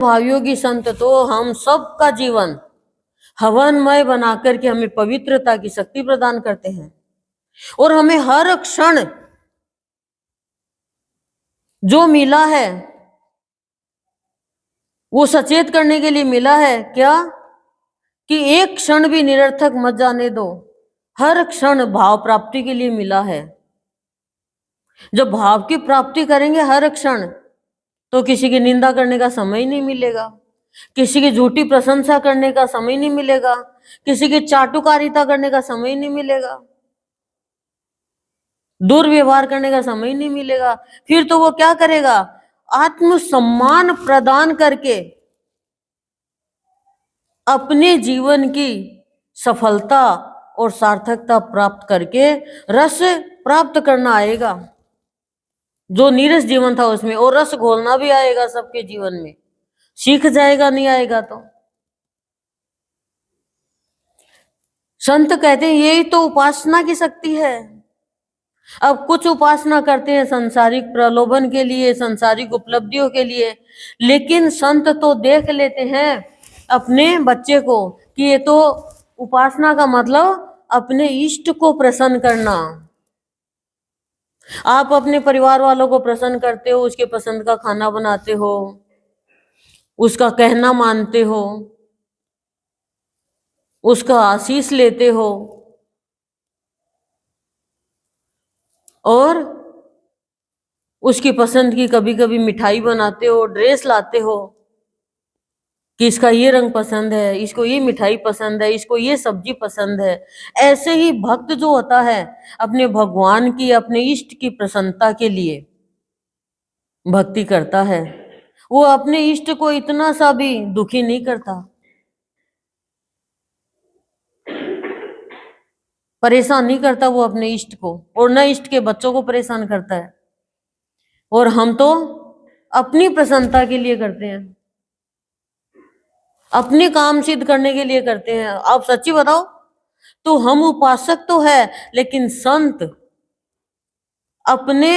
भावयोगी संत तो हम सबका जीवन हवनमय बनाकर के हमें पवित्रता की शक्ति प्रदान करते हैं और हमें हर क्षण जो मिला है वो सचेत करने के लिए मिला है क्या कि एक क्षण भी निरर्थक मत जाने दो। हर क्षण भाव प्राप्ति के लिए मिला है। जब भाव की प्राप्ति करेंगे हर क्षण, तो किसी की निंदा करने का समय ही नहीं मिलेगा, किसी की झूठी प्रशंसा करने का समय नहीं मिलेगा, किसी की चाटुकारिता करने का समय नहीं मिलेगा, दुर्व्यवहार करने का समय नहीं मिलेगा। फिर तो वो क्या करेगा? आत्मसम्मान प्रदान करके अपने जीवन की सफलता और सार्थकता प्राप्त करके रस प्राप्त करना आएगा। जो नीरस जीवन था उसमें और रस घोलना भी आएगा सबके जीवन में। सीख जाएगा, नहीं आएगा तो। संत कहते हैं यही तो उपासना की शक्ति है। अब कुछ उपासना करते हैं सांसारिक प्रलोभन के लिए, सांसारिक उपलब्धियों के लिए, लेकिन संत तो देख लेते हैं अपने बच्चे को कि ये तो उपासना का मतलब अपने इष्ट को प्रसन्न करना। आप अपने परिवार वालों को प्रसन्न करते हो, उसके पसंद का खाना बनाते हो, उसका कहना मानते हो, उसका आशीष लेते हो और उसकी पसंद की कभी कभी मिठाई बनाते हो, ड्रेस लाते हो कि इसका ये रंग पसंद है, इसको ये मिठाई पसंद है, इसको ये सब्जी पसंद है। ऐसे ही भक्त जो होता है अपने भगवान की, अपने इष्ट की प्रसन्नता के लिए भक्ति करता है, वो अपने इष्ट को इतना सा भी दुखी नहीं करता, परेशान नहीं करता वो अपने इष्ट को, और न इष्ट के बच्चों को परेशान करता है। और हम तो अपनी प्रसन्नता के लिए करते हैं, अपने काम सिद्ध करने के लिए करते हैं। आप सच्ची बताओ तो हम उपासक तो है, लेकिन संत अपने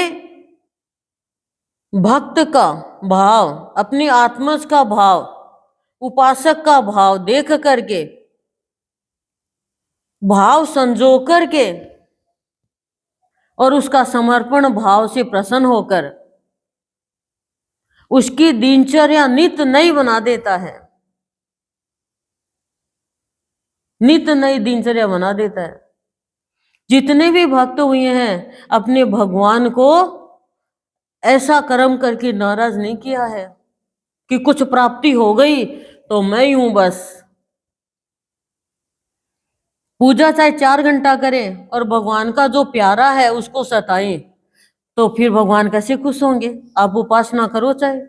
भक्त का भाव, अपनी आत्मा का भाव, उपासक का भाव देख करके, भाव संजो करके और उसका समर्पण भाव से प्रसन्न होकर उसकी दिनचर्या नित्य नई बना देता है, नित्य नई दिनचर्या बना देता है। जितने भी भक्त हुए हैं अपने भगवान को ऐसा कर्म करके नाराज नहीं किया है कि कुछ प्राप्ति हो गई तो मैं ही हूं बस। पूजा चाहे 4 घंटा करें और भगवान का जो प्यारा है उसको सताएं, तो फिर भगवान कैसे खुश होंगे? आप उपासना करो चाहे।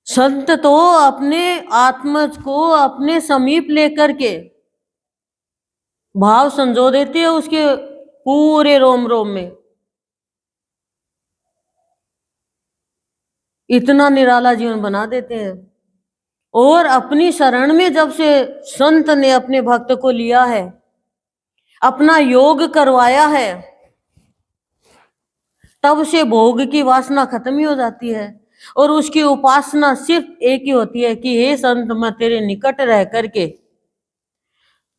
संत तो अपने आत्मज को अपने समीप लेकर के भाव संजो देते हैं उसके पूरे रोम रोम में। इतना निराला जीवन बना देते हैं। और अपनी शरण में जब से संत ने अपने भक्त को लिया है, अपना योग करवाया है, तब से भोग की वासना खत्म ही हो जाती है और उसकी उपासना सिर्फ एक ही होती है कि हे संत, मैं तेरे निकट रह करके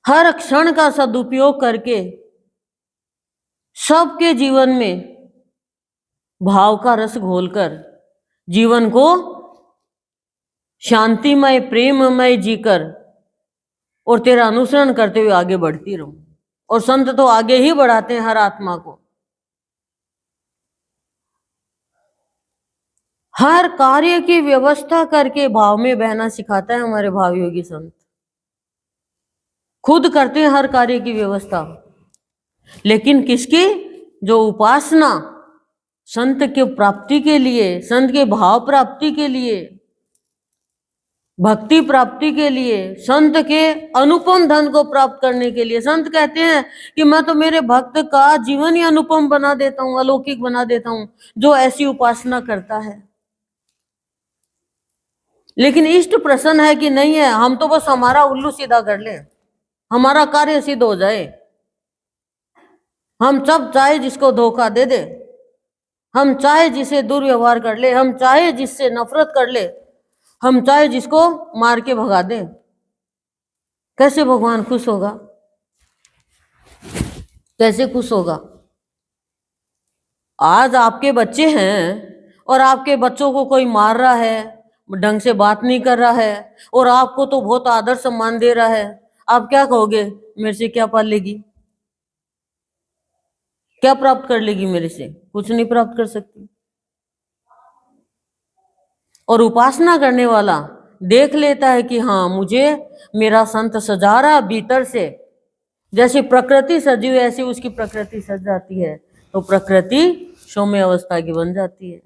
हर क्षण का सदुपयोग करके सबके जीवन में भाव का रस घोलकर जीवन को शांतिमय प्रेममय जीकर और तेरा अनुसरण करते हुए आगे बढ़ती रहूं। और संत तो आगे ही बढ़ाते हैं हर आत्मा को। हर कार्य की व्यवस्था करके भाव में बहना सिखाता है हमारे भाव योगी संत। खुद करते हैं हर कार्य की व्यवस्था, लेकिन किसकी? जो उपासना संत के प्राप्ति के लिए, संत के भाव प्राप्ति के लिए, भक्ति प्राप्ति के लिए, संत के अनुपम धन को प्राप्त करने के लिए। संत कहते हैं कि मैं तो मेरे भक्त का जीवन ही अनुपम बना देता हूं, अलौकिक बना देता हूं, जो ऐसी उपासना करता है। लेकिन इष्ट प्रसन्न है कि नहीं है? हम तो बस हमारा उल्लू सीधा कर ले, हमारा कार्य सिद्ध हो जाए। हम सब चाहे जिसको धोखा दे दे, हम चाहे जिसे दुर्व्यवहार कर ले, हम चाहे जिससे नफरत कर ले, हम चाहे जिसको मार के भगा दें, कैसे भगवान खुश होगा? कैसे खुश होगा? आज आपके बच्चे हैं और आपके बच्चों को कोई मार रहा है, ढंग से बात नहीं कर रहा है, और आपको तो बहुत आदर सम्मान दे रहा है, आप क्या कहोगे? मेरे से क्या पाल लेगी? क्या प्राप्त कर लेगी मेरे से? कुछ नहीं प्राप्त कर सकती। और उपासना करने वाला देख लेता है कि हाँ, मुझे मेरा संत सजा रहा भीतर से, जैसे प्रकृति सजी हुई ऐसी उसकी प्रकृति सज जाती है, तो प्रकृति सौम्य अवस्था की बन जाती है।